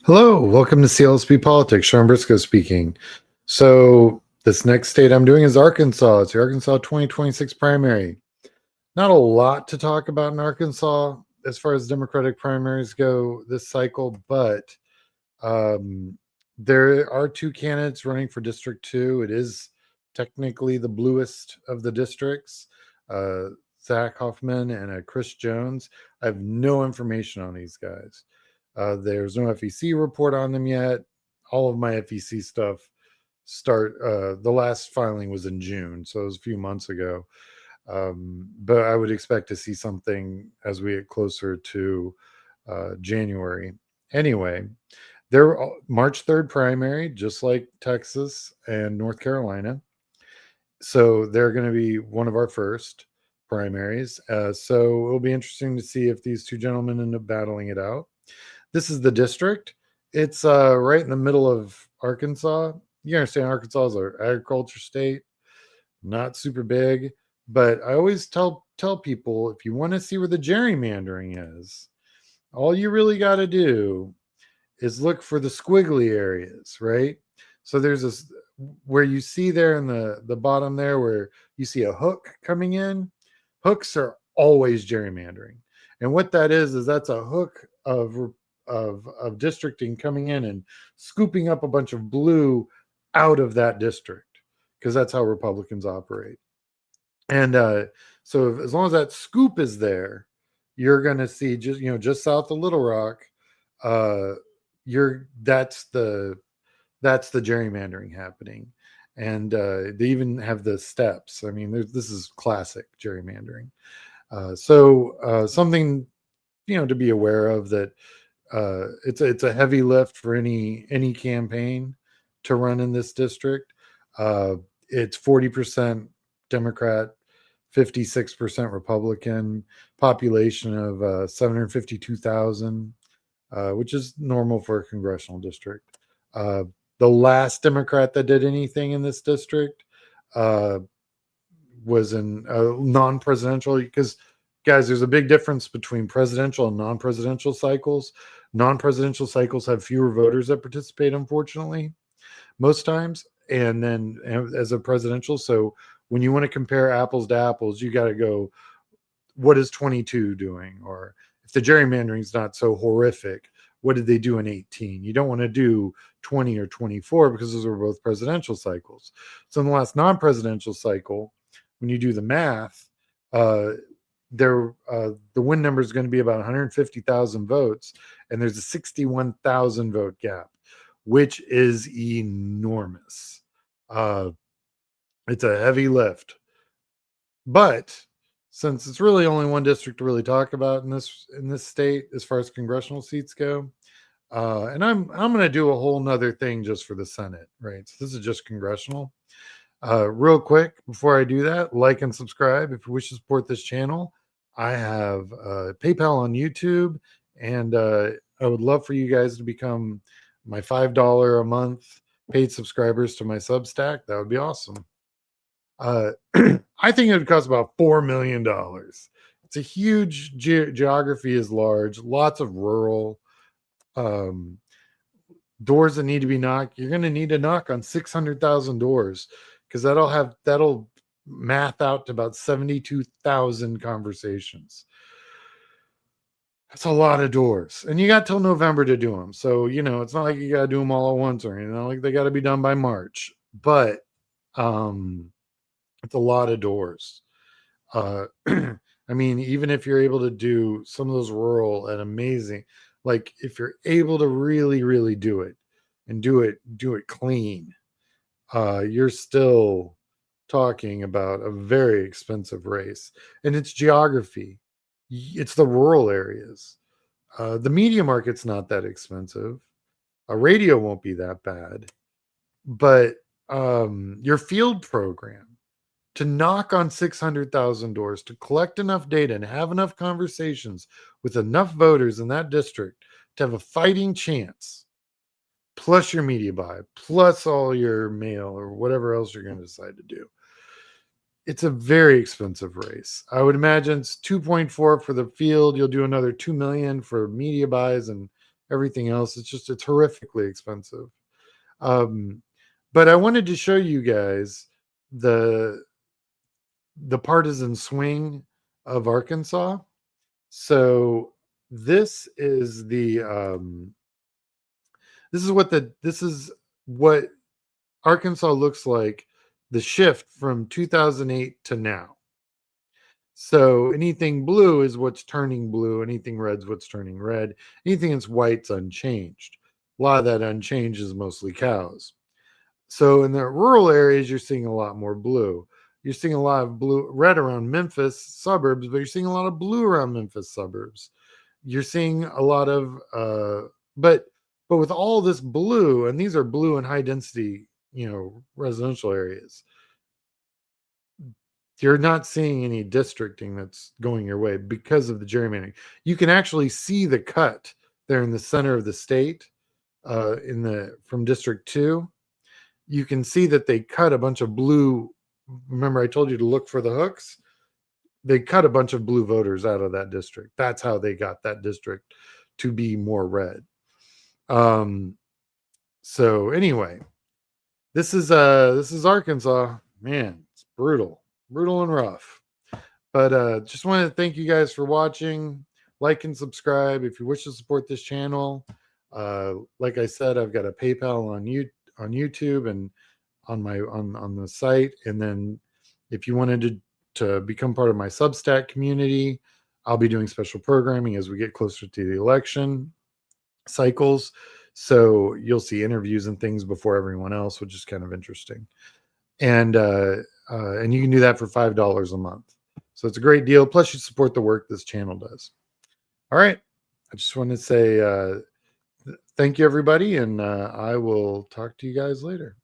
Hello, welcome to CLSP Politics. Sean Briscoe speaking. So, this next state I'm doing is Arkansas. It's the Arkansas 2026 primary. Not a lot to talk about in Arkansas as far as Democratic primaries go this cycle, but there are two candidates running for District 2. It is technically the bluest of the districts, Zach Hoffman and Chris Jones. I have no information on these guys. There's no FEC report on them yet. All of my FEC stuff the last filing was in June, so it was a few months ago. But I would expect to see something as we get closer to January. Anyway, they're March 3rd primary, just like Texas and North Carolina. So they're going to be one of our first primaries. So it'll be interesting to see if these two gentlemen end up battling it out. This is the district. It's right in the middle of Arkansas. You understand Arkansas is an agriculture state, not super big. But I always tell people, if you want to see where the gerrymandering is, all you really got to do is look for the squiggly areas, right? So there's this where you see there in the bottom there where you see a hook coming in. Hooks are always gerrymandering. And what that is that's a hook of districting coming in and scooping up a bunch of blue out of that district, because that's how Republicans operate. And so as long as that scoop is there, you're going to see just south of Little Rock, that's the gerrymandering happening. And they even have the steps. I mean, this is classic gerrymandering. So something to be aware of, that it's a heavy lift for any campaign to run in this district. It's 40% Democrat, 56% Republican, population of 752,000, which is normal for a congressional district. The last Democrat that did anything in this district was in non-presidential, because guys, there's a big difference between presidential and non-presidential cycles. Non-presidential cycles have fewer voters that participate, unfortunately, most times, and then as a presidential. So when you want to compare apples to apples, you got to go, what is 22 doing? Or if the gerrymandering is not so horrific, what did they do in 18? You don't want to do 20 or 24 because those were both presidential cycles. So in the last non-presidential cycle, when you do the math, the win number is going to be about 150,000 votes, and there's a 61,000 vote gap, which is enormous. It's a heavy lift, but since it's really only one district to really talk about in this state as far as congressional seats go, and I'm going to do a whole nother thing just for the Senate, right? So this is just congressional. Real quick, before I do that, like and subscribe if you wish to support this channel. I have PayPal on YouTube, and I would love for you guys to become my $5 a month paid subscribers to my Substack. That would be awesome. I think it would cost about $4 million. It's a huge geography is large, lots of rural doors that need to be knocked. You're going to need to knock on 600,000 doors, because that'll math out to about 72,000 conversations. That's a lot of doors, and you got till November to do them. So it's not like you got to do them all at once, or like they got to be done by March. But it's a lot of doors. I mean, even if you're able to do some of those rural and amazing, like if you're able to really, really do it and do it clean, you're still talking about a very expensive race. And it's geography. It's the rural areas. The media market's not that expensive. A radio won't be that bad. But your field program, to knock on 600,000 doors, to collect enough data and have enough conversations with enough voters in that district to have a fighting chance, plus your media buy, plus all your mail or whatever else you're going to decide to do. It's a very expensive race. I would imagine it's 2.4 for the field. You'll do another 2 million for media buys and everything else. It's horrifically expensive. Um, but I wanted to show you guys the partisan swing of Arkansas. So this is this is what Arkansas looks like, the shift from 2008 to now. So anything blue is what's turning blue, anything red's what's turning red, anything that's white's unchanged. A lot of that unchanged is mostly cows. So in the rural areas, you're seeing a lot more blue. You're seeing a lot of red around Memphis suburbs, but you're seeing a lot of blue around Memphis suburbs. You're seeing a lot of, but with all this blue, and these are blue in high density, residential areas, you're not seeing any districting that's going your way because of the gerrymandering. You can actually see the cut there in the center of the state, from District 2. You can see that they cut a bunch of blue. Remember, I told you to look for the hooks? They cut a bunch of blue voters out of that district. That's how they got that district to be more red. So anyway, this is Arkansas. Man, it's brutal and rough. But just wanted to thank you guys for watching. Like and subscribe if you wish to support this channel. Like I said, I've got a PayPal on YouTube and on the site. And then if you wanted to become part of my Substack community, I'll be doing special programming as we get closer to the election cycles. So you'll see interviews and things before everyone else, which is kind of interesting. And you can do that for $5 a month. So it's a great deal. Plus you support the work this channel does. All right. I just want to say thank you, everybody. And I will talk to you guys later.